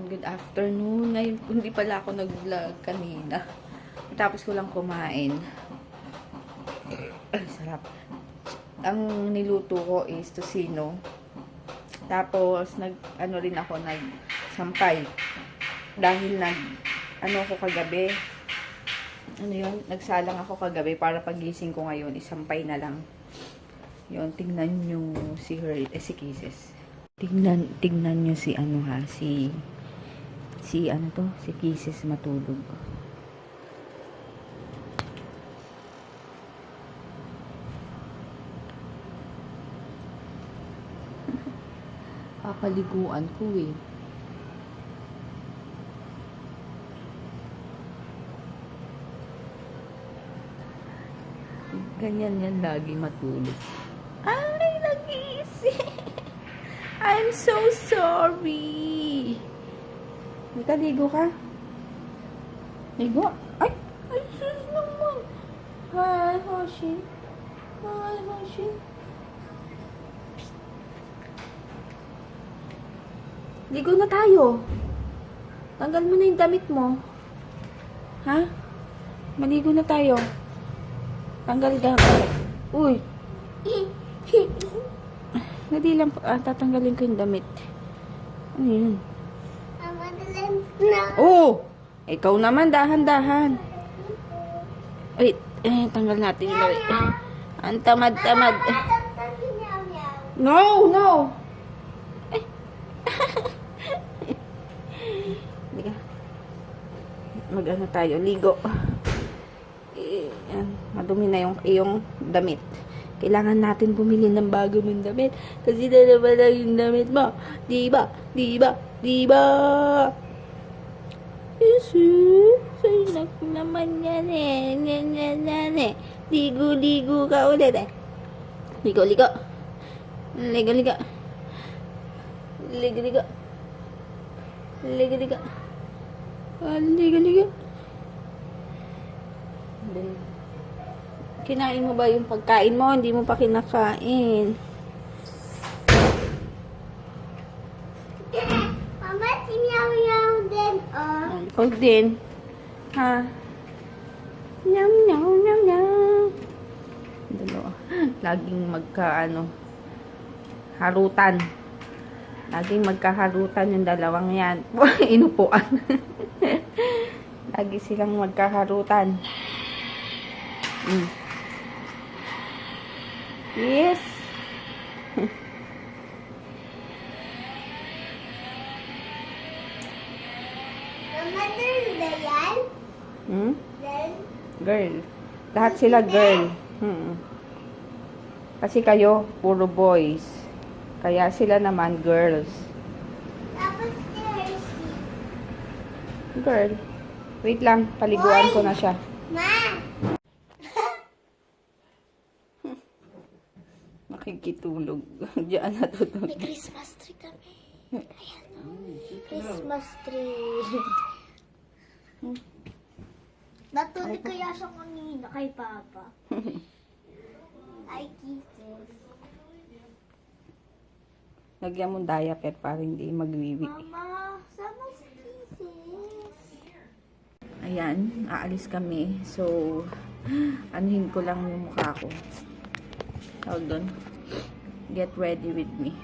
good afternoon. Ngayon, hindi pala ako nag-vlog kanina. Tapos ko lang kumain. Ay, sarap. Ang niluto ko is tocino. Tapos, ano rin ako, nag-sampay. Dahil ako kagabi. Ano yun? Nagsalang ako kagabi para pagising ko ngayon, isampay na lang. Yun, tingnan nyo si Kisses. Tingnan nyo si si Kisses matulog. Papaliguan ko eh. Ganyan yan lagi matulog. Ay, nagising! I'm so sorry! Ligo ka? Ligo? Ay! Ay, sus naman! Hi, Hoshi! Hi, Hoshi! Ligo na tayo! Tanggal mo na yung damit mo. Ha? Maligo na tayo. Tanggal ka. Uy! Hindi lang, tatanggalin ko yung damit. Ano yun? Oh! Ikaw naman, dahan-dahan. Wait, tanggal natin yung damit. Ang tamad-tamad. No, no! Mag-ano tayo, ligo. Madumi na yung iyong damit. Kailangan natin bumili ng bago mong damit. Kasi dalawa lang yung damit mo. Diba? Diba? Diba? Yesu. Saynak naman yan eh. Yan eh. Ligo-ligo ka ulit eh. Ligo-ligo. Ligo-ligo. Ligo-ligo. Ligo-ligo. Ligo-ligo. Kinain mo ba yung pagkain mo? Hindi mo pa kinakain. Mama, si Meow din, oh. Ikaw din. Ha? Nyam, nyam, nyam, nyam. Dalawa. Laging harutan. Laging magkaharutan yung dalawang yan. Inupuan. Lagi silang magkaharutan. Yes. Mama, girl ba yan? Girl. Lahat sila girl. Kasi kayo, puro boys. Kaya sila naman girls. Tapos Jersey. Girl. Wait lang, paliguan ko na siya. Ma! Nakikitulog. Diyan natutulog. May Christmas tree kami. Ayan. Christmas tree. Natulog kaya siya kanina kay Papa. Ay, Kisses. Lagyan mo diaper para hindi magwiwi. Mama, sama si Kisses. Ayan, aalis kami. So, anuhin ko lang yung mukha ko. Tawag doon. Get ready with me.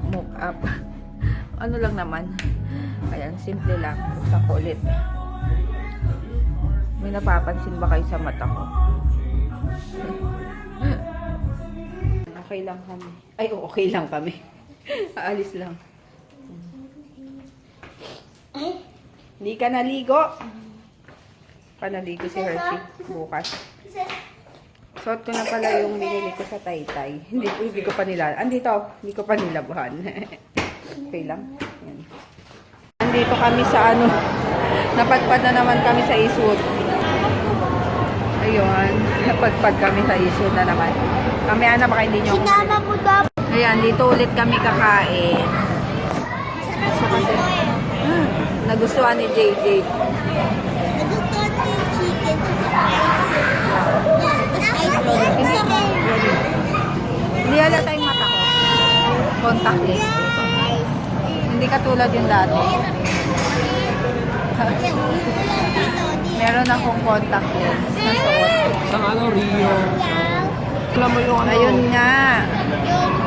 move up. Ano lang naman. Ayan, simple lang. Buksan ko ulit. May napapansin ba kayo sa mata ko? Okay lang kami. Ay, okay lang kami. Aalis lang. Hindi ka naligo. Panaligo si Hershey bukas. Suot ko na pala yung binili ko sa Taytay. Hindi ko pa nila. Andito, hindi ko pa nilabahan. Okay lang. Yan. Andito kami sa ano. Napadpad na naman kami sa Iswood. Ayun. Napadpad kami sa Iswood na naman. Kami ana baka hindi nyo. Sinama mo daw. Ayan, dito ulit kami kakain. So, kasi, nagustuhan ni JJ. Nagustuhan ko yung chicken. Hindi halata yung mata ko. Contact lens. Hindi katulad yung dati. Meron akong contact lens na suot. Sa ano, Rio. Alam mo yung ano, Ayun nga.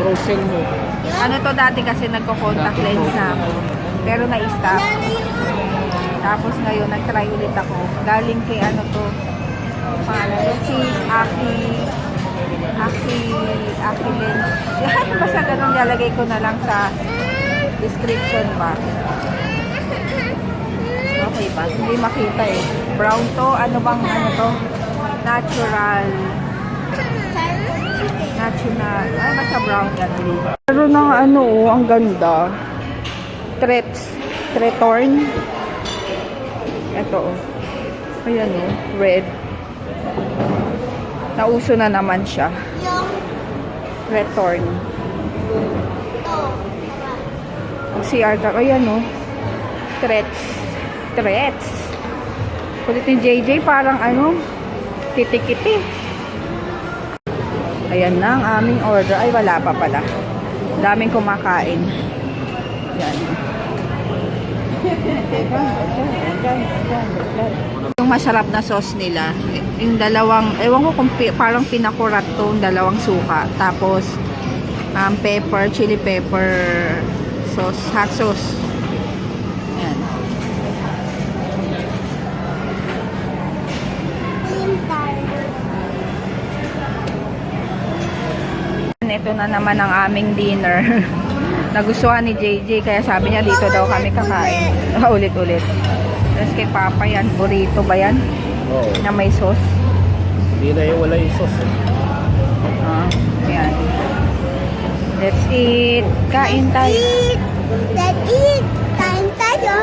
frozen mo. Ano to dati kasi nagko-contact lens na ako. Pero na-stop. Tapos ngayon, nag-try ulit ako. Galing kay ano to. Pangalan. Si Aki Lens. Basta ganun, lalagay ko na lang sa description box. Okay ba? Hindi makita eh. Brown to. Ano bang ano to? Natural. Ay, basta brown ganun. Pero ng ano, ang ganda. Tretorn. Ito oh. Ayan oh, red. Nauso na naman siya. Yung Tretorn. to. Ang CR ka. Ayan oh. Threats. Kulit ni JJ parang ano, kiti-kiti. Ayan na ang aming order. Ay, wala pa pala. Daming kumakain. Yan. Yung masarap na sauce nila, yung dalawang, ewan ko kung parang pinakurat to, yung dalawang suka. Tapos, pepper, chili pepper sauce, hot sauce. Yan. Ito na naman ang aming dinner. Nagustuhan ni JJ, kaya sabi niya dito daw kami kakain. Ulit-ulit. Tapos kay Papa yan, burrito ba yan? Oo. Na may sauce. Hindi na yung wala yung sauce. Yan. Let's eat. Kain tayo. Let's eat. Kain tayo.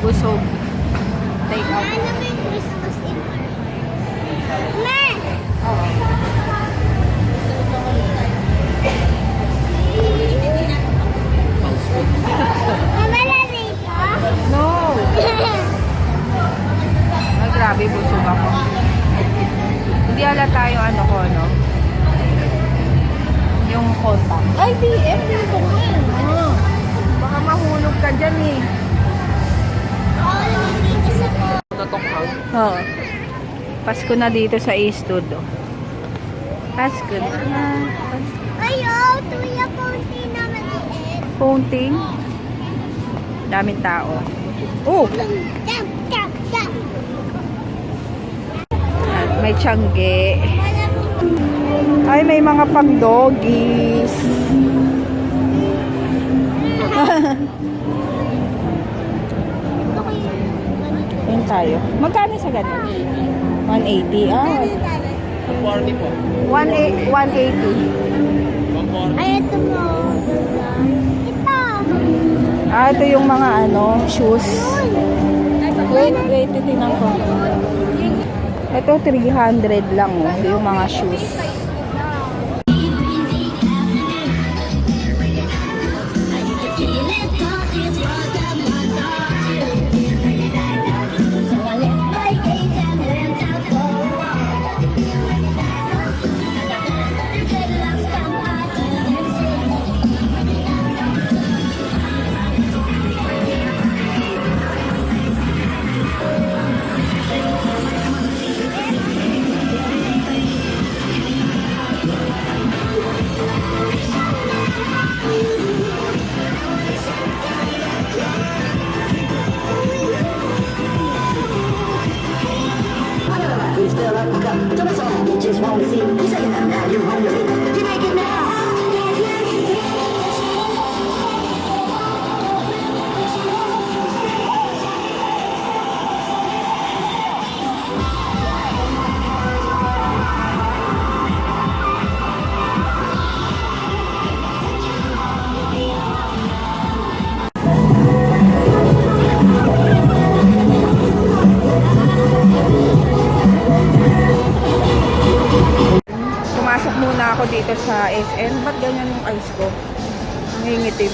Busog. Take out. Ano ba yung Christmas in Ma! Mama na dito? No! Ay, grabe, busog ako. Hindi halata yung ano ko, no? Yung contact. Ay, BM dito ko. Baka mahulog ka dyan eh. Natokang. Oo. Pasko na dito sa Eastwood. Oh. Pasko na. Ayaw, tuya konti na maliit. Fountain. Daming tao. Oh! Tap, tap, tap. May tiyangge. Ay, may mga pang-doggies. Yun tayo. Magkano sa ganun? 180. Ah, 140 po. 180. Ay, ito mo. Ito. Ah, ito yung mga ano, shoes. Wait, titignan ko. Ito 300 lang oh, yung mga shoes. dito sa SM. Ba't ganyan yung ice ko? Nangingitim.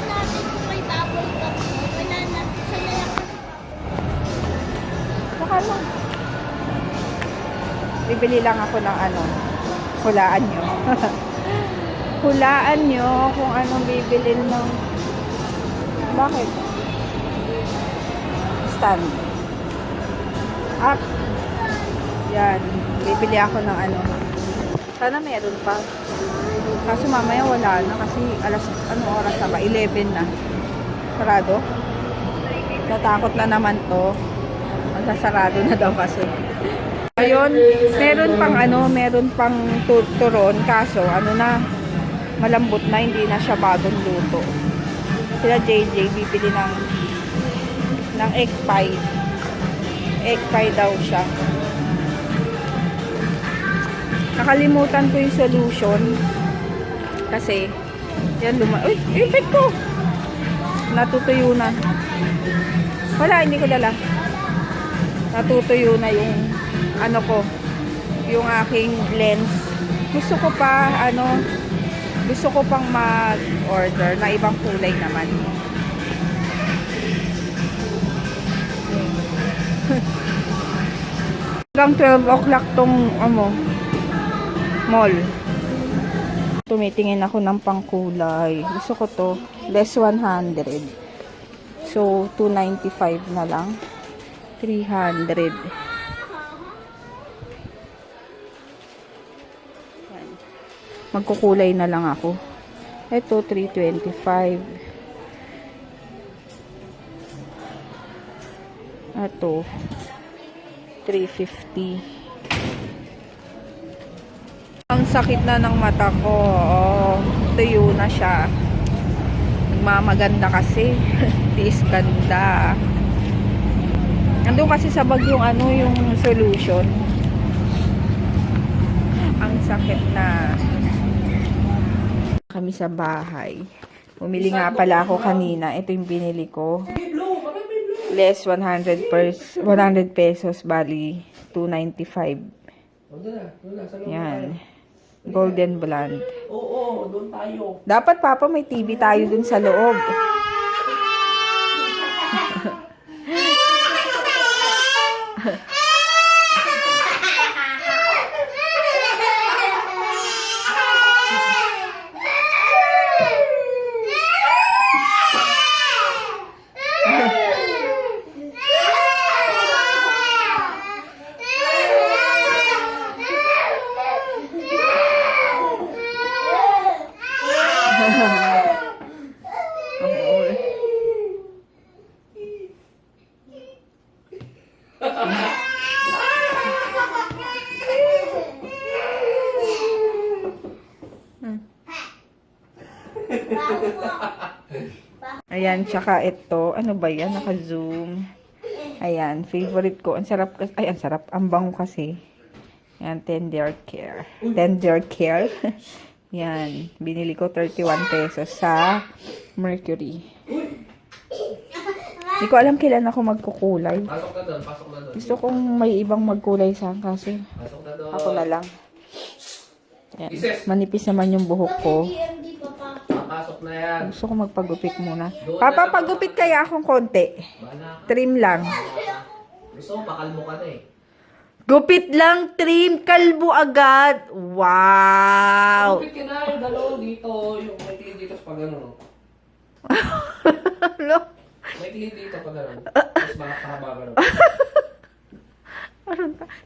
natin kung may bubble cup mo. Wala na. Sa lalaki. Saka lang. Bibili lang ako ng ano. Hulaan nyo. Hulaan nyo kung anong bibilin ng... Bakit? Stand. Up. Yan. Bibili ako ng ano. Sana meron pa. Kaso mamaya wala na kasi oras na ba? 11 na. Sarado? Natakot na naman to. Magsasarado na daw kasi. Ayun, meron pang turon. Kaso, malambot na, hindi na siya bagong luto. Sila JJ, bibili ng egg pie. Egg pie daw siya. Nakalimutan ko yung solution. Kasi, yan uy, ipit ko! Natutuyo na. Wala, hindi ko dala. Natutuyo na yung yung aking lens. Gusto ko pang mag-order na ibang kulay naman. Hanggang 12 o'clock tong mall. Tumitingin ako ng pangkulay. Gusto ko to. Less 100. So, 295 na lang. 300. Yan. Magkukulay na lang ako. Ito, 325. Ito, 350. Ang sakit na ng mata ko. Oh, tuyo na siya. Nagmamaganda kasi. Tiis ganda. Nandun kasi sa bag yung solution. Ang sakit na. Kami sa bahay. Bumili nga pala ako kanina. Ito yung binili ko. Less 100 pesos. Bali, 295. Yan. Golden blonde. Oo, doon tayo. Dapat, Papa, may TV tayo dun sa loob. Ayan, tsaka ito. Ano ba yan? Naka-zoom. Ayan, favorite ko. Ang sarap. Ay, ang sarap. Ang bango kasi. Ayan, Tender Care. Tender Care. Yan. Binili ko 31 pesos sa Mercury. Hindi ko alam kailan ako magkukulay. Pasok na doon, pasok na doon. Gusto kong may ibang magkulay sa kasi Pasok na doon. ako na lang. Ayan. Manipis naman yung buhok ko. hindi pa pa. Pasok na yan. Gusto ko magpagupit muna. Papa, pagupit kaya akong konti. Bahala ka. Trim lang. Gusto mo, pakalmo ka na eh. Gupit lang, trim, kalbo agad. Wow! Kapit ka na yung dalawa dito. Yung may tingin dito pag ano. Ano? May tingin dito pag ano. Tapos makakahaba ka na.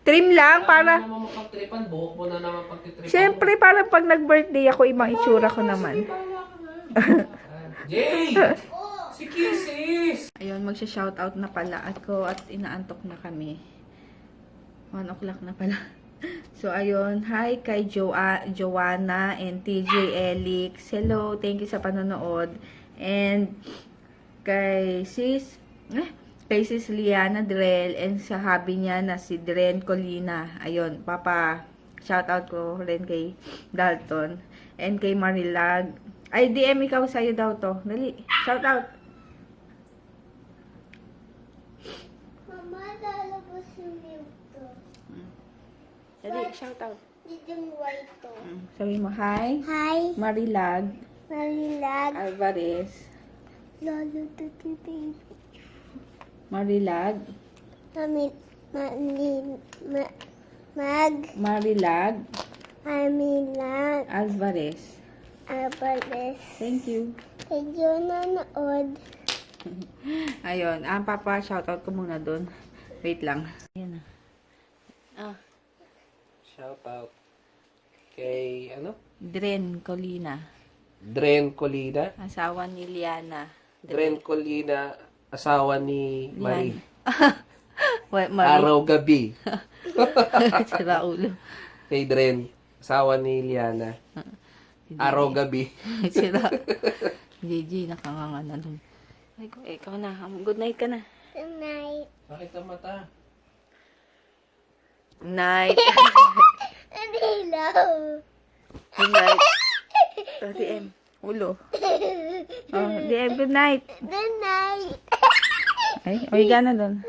Trim lang para... Ano naman mapagtripan? Buhok mo na naman pagtitripan. Siyempre, para pag nag-birthday ako, ibang itsura ko naman. Jay! Si Kisses! Ayun, magsha-shoutout na pala ako at inaantok na kami. 1 o'clock na pala. So, ayun. Hi kay Joanna and TJ Elix. Hello, thank you sa panonood. And kay Sis Liana Drell and sa hubby niya na si Dren Colina. Ayun, Papa, shoutout ko rin kay Dalton. And kay Marilag. Ay, DM ikaw sa'yo daw to. Dali, shoutout. Mama, lalabas yung milk to. Dali, shoutout. Didong white to. Sabi mo, hi. Hi, Marilag Marilag. Alvarez. Lolo Tuti Baby. Marilag. Mami, Marilag Marilag. Alvarez. Alvarez. Thank you. Thank you, nanood. Ayun, papa, shoutout ko muna doon. Wait lang. Ayan na. Shout out. Kay, ano? Dren Colina. Dren Colina. Asawa ni Liana. Dren Colina, asawa ni Marie. Marie. Araw gabi. Sira ulo. Kay Dren, asawa ni Liana. Araw gabi. Sira. JJ, nakanganga na doon. Ay, ikaw na. Good night ka na. Good night. Bakit ang mata? Night. Hello. Good night. DM. Ulo. DM, good night. Good night. Ay, oy, gana doon.